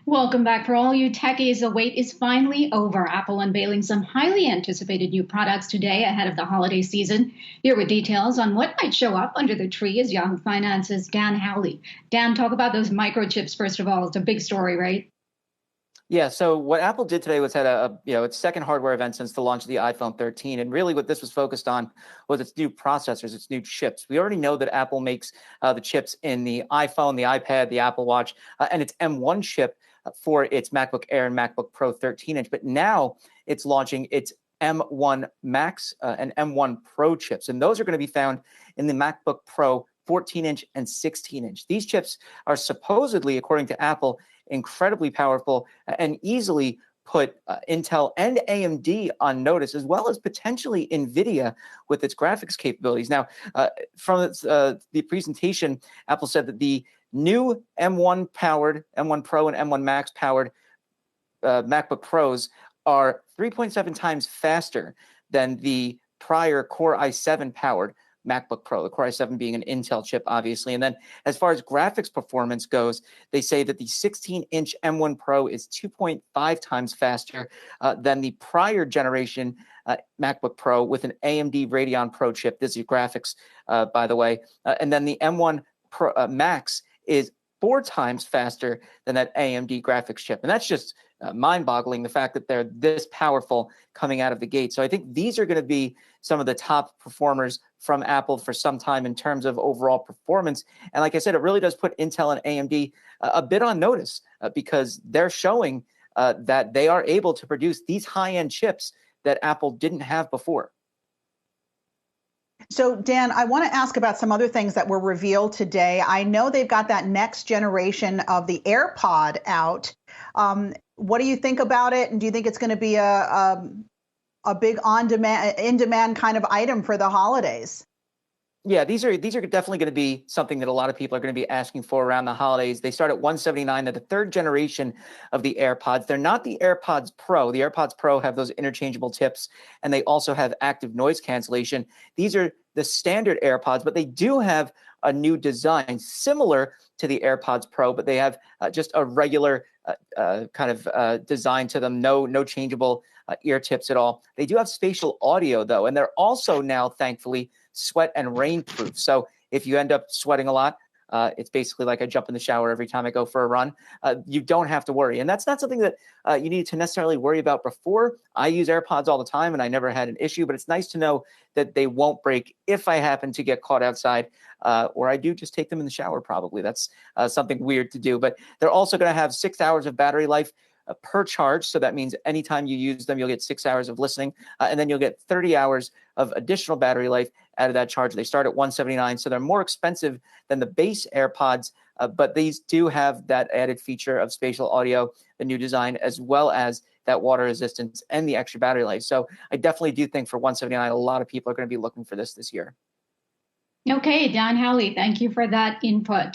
Welcome back. For all you techies, the wait is finally over. Apple unveiling some highly anticipated new products today ahead of the holiday season. Here with details on what might show up under the tree is Yahoo Finance's Dan Howley. Dan, talk about those microchips first of all. It's a big story, right? Yeah, so what Apple did today was had its second hardware event since the launch of the iPhone 13, and really what this was focused on was its new processors, its new chips. We already know that Apple makes the chips in the iPhone, the iPad, the Apple Watch, and its M1 chip for its MacBook Air and MacBook Pro 13-inch, but now it's launching its M1 Max and M1 Pro chips, and those are going to be found in the MacBook Pro 14-inch and 16-inch. These chips are supposedly, according to Apple, incredibly powerful and easily put Intel and AMD on notice, as well as potentially NVIDIA with its graphics capabilities. Now, from the presentation, Apple said that the new M1 Pro and M1 Max powered MacBook Pros are 3.7 times faster than the prior Core i7 powered MacBook Pro, the Core i7 being an Intel chip, obviously. And then as far as graphics performance goes, they say that the 16-inch M1 Pro is 2.5 times faster than the prior generation MacBook Pro with an AMD Radeon Pro chip. This is your graphics, by the way. And then the M1 Pro, Max is 4 times faster than that AMD graphics chip. And that's just mind-boggling, the fact that they're this powerful coming out of the gate. So I think these are going to be some of the top performers from Apple for some time in terms of overall performance. And like I said, it really does put Intel and AMD a bit on notice because they're showing that they are able to produce these high-end chips that Apple didn't have before. So, Dan, I want to ask about some other things that were revealed today. I know they've got that next generation of the AirPod out. What do you think about it? And do you think it's going to be a big in-demand kind of item for the holidays? Yeah, these are definitely going to be something that a lot of people are going to be asking for around the holidays. They start at $179. They're the third generation of the AirPods. They're not the AirPods Pro. The AirPods Pro have those interchangeable tips, and they also have active noise cancellation. These are the standard AirPods, but they do have a new design similar to the AirPods Pro, but they have just a regular kind of design to them. No changeable ear tips at all. They do have spatial audio though, and they're also now, thankfully, sweat and rain proof. So if you end up sweating a lot, it's basically like I jump in the shower every time I go for a run. You don't have to worry. And that's not something that you need to necessarily worry about before. I use AirPods all the time and I never had an issue, but it's nice to know that they won't break if I happen to get caught outside, or I do just take them in the shower probably. That's something weird to do. But they're also going to have 6 hours of battery life per charge. So that means anytime you use them, you'll get 6 hours of listening, and then you'll get 30 hours of additional battery life out of that charge. They start at $179, so they're more expensive than the base AirPods, but these do have that added feature of spatial audio, the new design, as well as that water resistance and the extra battery life. So I definitely do think for $179, a lot of people are going to be looking for this year. Okay, Dan Howley, thank you for that input.